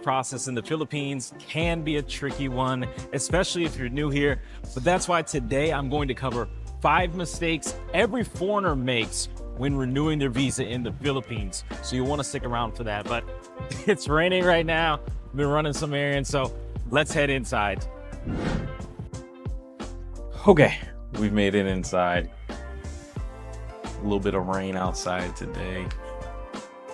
process in the Philippines can be a tricky one, especially if you're new here. But that's why today I'm going to cover 5 mistakes every foreigner makes when renewing their visa in the Philippines. So you'll want to stick around for that. But it's raining right now. I've been running some errands, so let's head inside. Okay, we've made it inside. A little bit of rain outside today,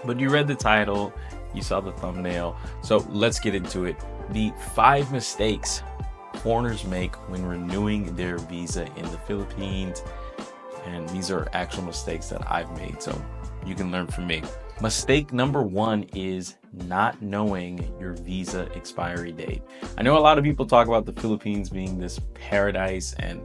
but you read the title, you saw the thumbnail, so let's get into it. The 5 mistakes foreigners make when renewing their visa in the Philippines, and these are actual mistakes that I've made, so you can learn from me. Mistake number 1 is not knowing your visa expiry date. I know a lot of people talk about the Philippines being this paradise, and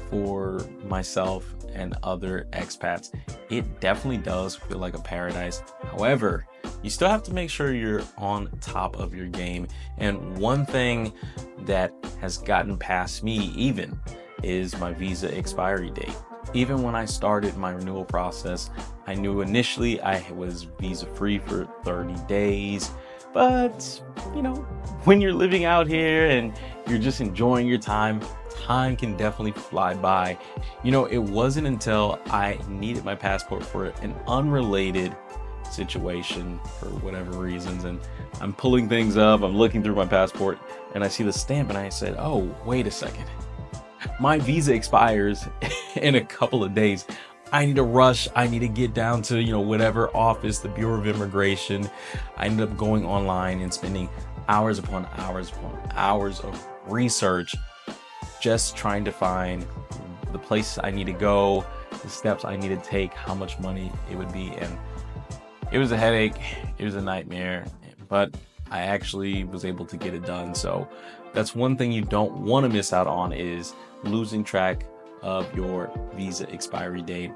for myself and other expats, it definitely does feel like a paradise. However, you still have to make sure you're on top of your game. And one thing that has gotten past me even is my visa expiry date. Even when I started my renewal process, I knew initially I was visa free for 30 days. But, you know, when you're living out here and you're just enjoying your time can definitely fly by. You know, it wasn't until I needed my passport for an unrelated situation for whatever reasons, and I'm pulling things up, I'm looking through my passport, and I see the stamp, and I said, oh, wait a second. My visa expires in a couple of days. I need to rush. I need to get down to, whatever office, the Bureau of Immigration. I ended up going online and spending hours upon hours upon hours of research just trying to find the place I need to go, the steps I need to take, how much money it would be. And it was a headache. It was a nightmare, but I actually was able to get it done. So that's one thing you don't want to miss out on, is losing track of your visa expiry date.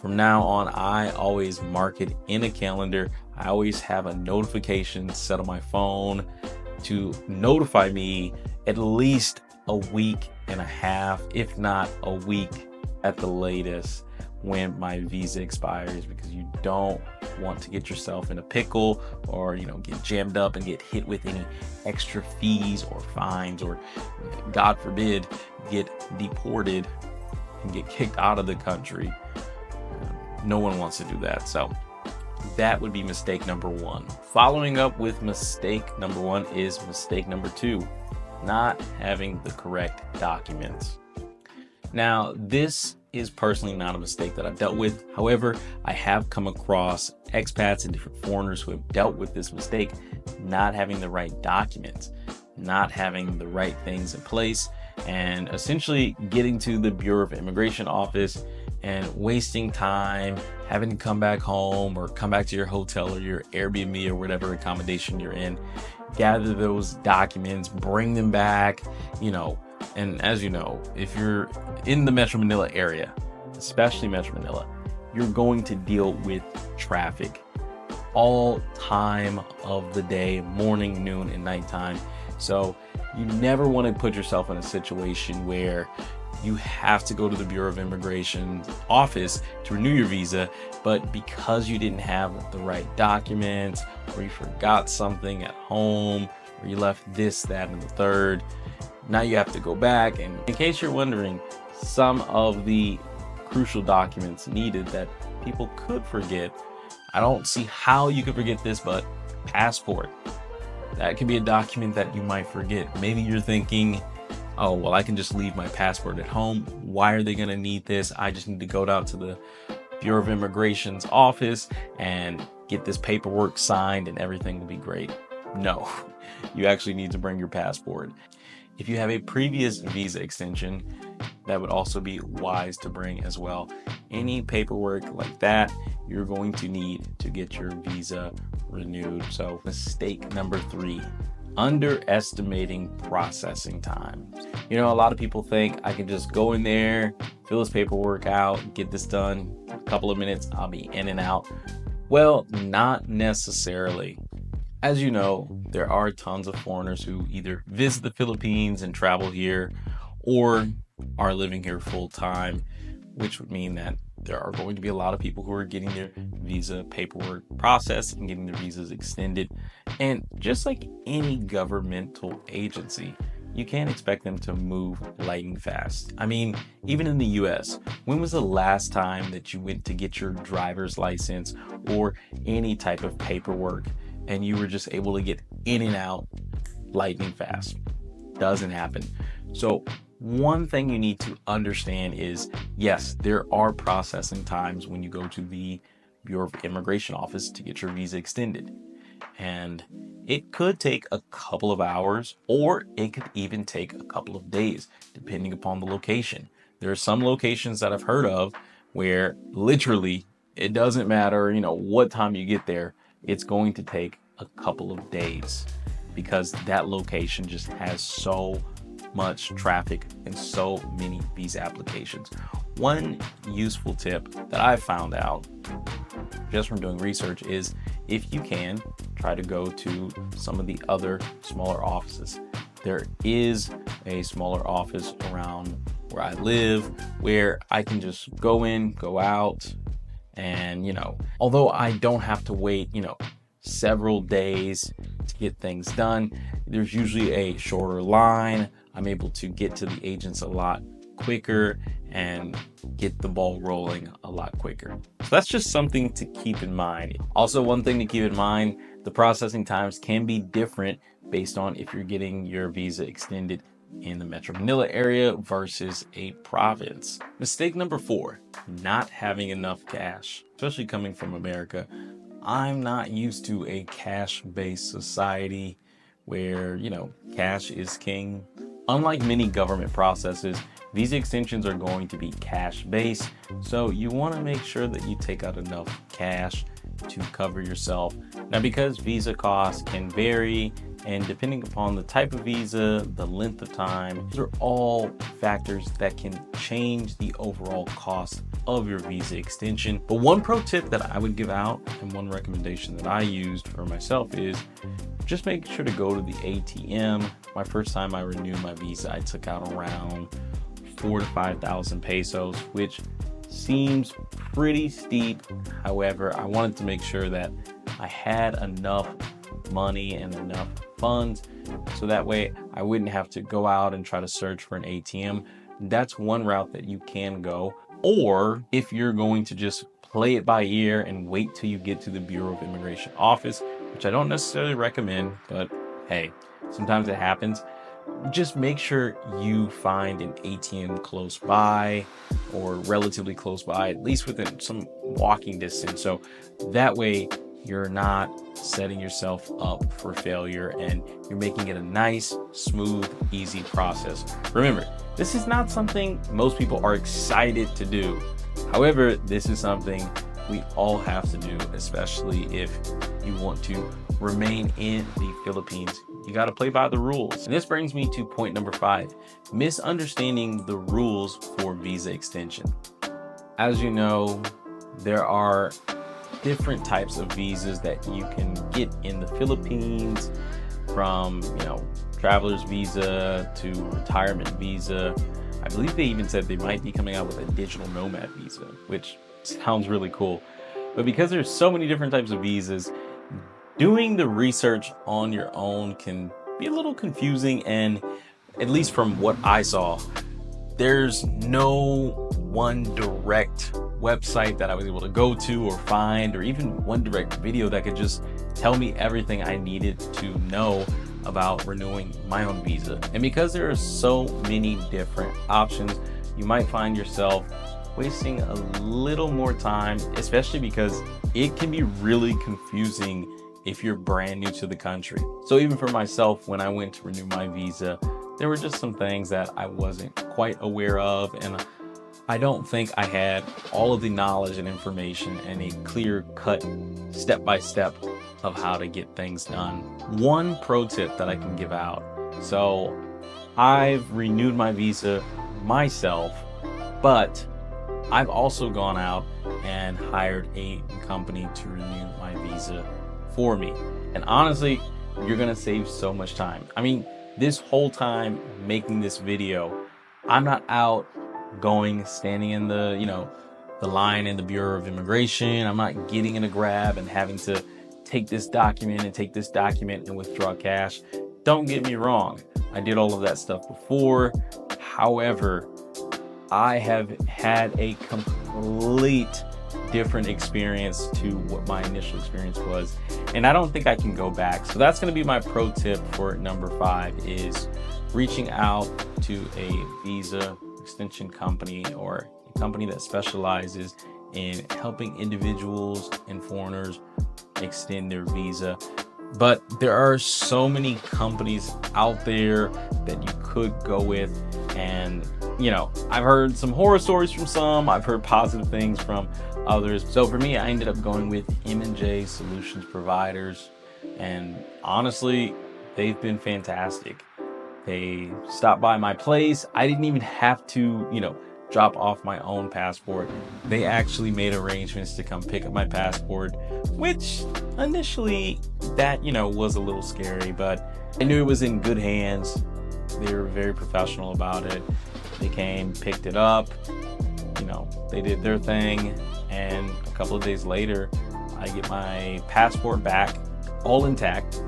From now on, I always mark it in a calendar. I always have a notification set on my phone to notify me at least a week and a half, if not a week at the latest, when my visa expires, because you don't want to get yourself in a pickle or get jammed up and get hit with any extra fees or fines, or God forbid get deported and get kicked out of the country. No one wants to do that. So that would be mistake number 1. Following up with mistake number 1 is mistake number 2, not having the correct documents. Now, this is personally not a mistake that I've dealt with. However, I have come across expats and different foreigners who have dealt with this mistake, not having the right documents, not having the right things in place, and essentially getting to the Bureau of Immigration office and wasting time, having to come back home or come back to your hotel or your Airbnb or whatever accommodation you're in, gather those documents, bring them back, and as you know, if you're in the Metro Manila area, especially Metro Manila, you're going to deal with traffic all time of the day, morning, noon, and nighttime. So you never want to put yourself in a situation where you have to go to the Bureau of Immigration office to renew your visa, but because you didn't have the right documents, or you forgot something at home, or you left this, that, and the third, now you have to go back. And in case you're wondering, some of the crucial documents needed that people could forget, I don't see how you could forget this, but passport. That could be a document that you might forget. Maybe you're thinking, oh, well, I can just leave my passport at home. Why are they going to need this? I just need to go down to the Bureau of Immigration's office and get this paperwork signed and everything will be great. No, you actually need to bring your passport. If you have a previous visa extension, that would also be wise to bring as well. Any paperwork like that, you're going to need to get your visa renewed. So mistake number 3, underestimating processing time. A lot of people think I can just go in there, fill this paperwork out, get this done, a couple of minutes, I'll be in and out. Well, not necessarily. As you know, there are tons of foreigners who either visit the Philippines and travel here, or are living here full time, which would mean that there are going to be a lot of people who are getting their visa paperwork processed and getting their visas extended. And just like any governmental agency, you can't expect them to move lightning fast. I mean, even in the US, when was the last time that you went to get your driver's license or any type of paperwork and you were just able to get in and out lightning fast? Doesn't happen. So one thing you need to understand is, yes, there are processing times when you go to the Bureau of Immigration office to get your visa extended. And it could take a couple of hours, or it could even take a couple of days, depending upon the location. There are some locations that I've heard of where literally it doesn't matter, what time you get there, it's going to take a couple of days because that location just has so much traffic and so many visa applications. One useful tip that I found out just from doing research is, if you can, try to go to some of the other smaller offices. There is a smaller office around where I live where I can just go in, go out, and although I don't have to wait several days to get things done, there's usually a shorter line. I'm able to get to the agents a lot quicker and get the ball rolling a lot quicker. So that's just something to keep in mind. Also, one thing to keep in mind, the processing times can be different based on if you're getting your visa extended in the Metro Manila area versus a province. Mistake number 4, not having enough cash. Especially coming from America, I'm not used to a cash-based society where, cash is king. Unlike many government processes, visa extensions are going to be cash-based, so you want to make sure that you take out enough cash to cover yourself. Now, because visa costs can vary, and depending upon the type of visa, the length of time, these are all factors that can change the overall cost of your visa extension. But one pro tip that I would give out, and one recommendation that I used for myself, is just make sure to go to the ATM. My first time I renewed my visa, I took out around 4,000 to 5,000 pesos, which seems pretty steep. However, I wanted to make sure that I had enough money and enough funds so that way I wouldn't have to go out and try to search for an ATM. That's one route that you can go. Or if you're going to just play it by ear and wait till you get to the Bureau of Immigration office, which I don't necessarily recommend, but hey, sometimes it happens. Just make sure you find an ATM close by or relatively close by, at least within some walking distance. So that way you're not setting yourself up for failure and you're making it a nice, smooth, easy process. Remember, this is not something most people are excited to do. However, this is something we all have to do, especially if you want to remain in the Philippines. You got to play by the rules. And this brings me to point number 5, misunderstanding the rules for visa extension. As you know, there are different types of visas that you can get in the Philippines, from traveler's visa to retirement visa. I believe they even said they might be coming out with a digital nomad visa, which sounds really cool. But because there's so many different types of visas, doing the research on your own can be a little confusing, and at least from what I saw, there's no one direct website that I was able to go to or find, or even one direct video that could just tell me everything I needed to know about renewing my own visa. And because there are so many different options, you might find yourself wasting a little more time, especially because it can be really confusing if you're brand new to the country. So even for myself, when I went to renew my visa, there were just some things that I wasn't quite aware of, and I don't think I had all of the knowledge and information and a clear-cut step-by-step of how to get things done. One pro tip that I can give out. So I've renewed my visa myself, but I've also gone out and hired a company to renew my visa for me. And honestly, you're gonna save so much time. I mean, this whole time making this video, I'm not out standing in the the line in the Bureau of Immigration. I'm not getting in a grab and having to take this document and withdraw cash. Don't get me wrong, I did all of that stuff before. However, I have had a complete different experience to what my initial experience was, and I don't think I can go back. So that's going to be my pro tip for number 5, is reaching out to a visa extension company or a company that specializes in helping individuals and foreigners extend their visa. But there are so many companies out there that you could go with, and I've heard some horror stories from some, I've heard positive things from others. So for me, I ended up going with M&J Solutions Providers, and honestly, they've been fantastic. They stopped by my place. I didn't even have to, drop off my own passport. They actually made arrangements to come pick up my passport, which initially that, was a little scary, but I knew it was in good hands. They were very professional about it. They came, picked it up, they did their thing, and a couple of days later, I get my passport back, all intact,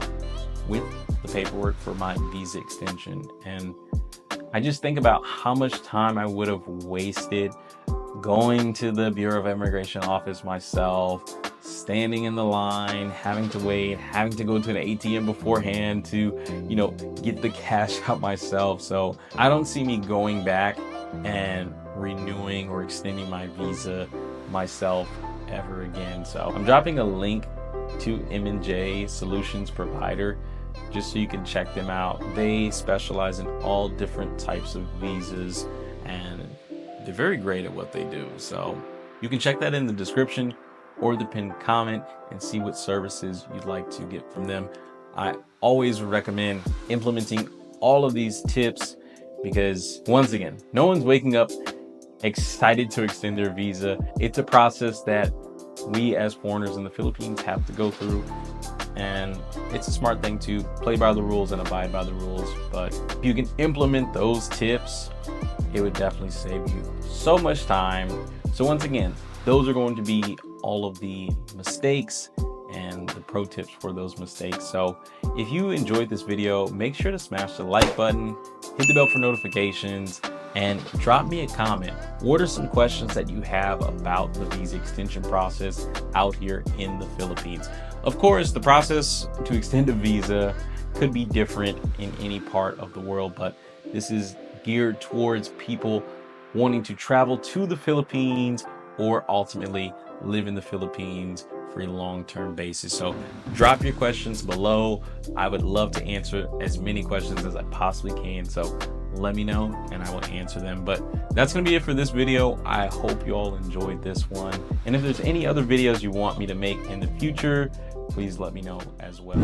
with the paperwork for my visa extension. And I just think about how much time I would have wasted going to the Bureau of Immigration office myself, standing in the line, having to wait, having to go to an ATM beforehand to, get the cash out myself. So I don't see me going back and renewing or extending my visa myself ever again. So I'm dropping a link to M&J Solutions Provider just so you can check them out. They specialize in all different types of visas, and they're very great at what they do. So you can check that in the description or the pinned comment and see what services you'd like to get from them. I always recommend implementing all of these tips because, once again, no one's waking up excited to extend their visa. It's a process that we as foreigners in the Philippines have to go through, and it's a smart thing to play by the rules and abide by the rules. But if you can implement those tips, it would definitely save you so much time. So once again, those are going to be all of the mistakes and the pro tips for those mistakes. So if you enjoyed this video, make sure to smash the like button, hit the bell for notifications, and drop me a comment. What are some questions that you have about the visa extension process out here in the Philippines? Of course, the process to extend a visa could be different in any part of the world, but this is geared towards people wanting to travel to the Philippines or ultimately live in the Philippines for a long-term basis. So drop your questions below. I would love to answer as many questions as I possibly can. So let me know and I will answer them. But that's going to be it for this video. I hope you all enjoyed this one. And if there's any other videos you want me to make in the future, please let me know as well.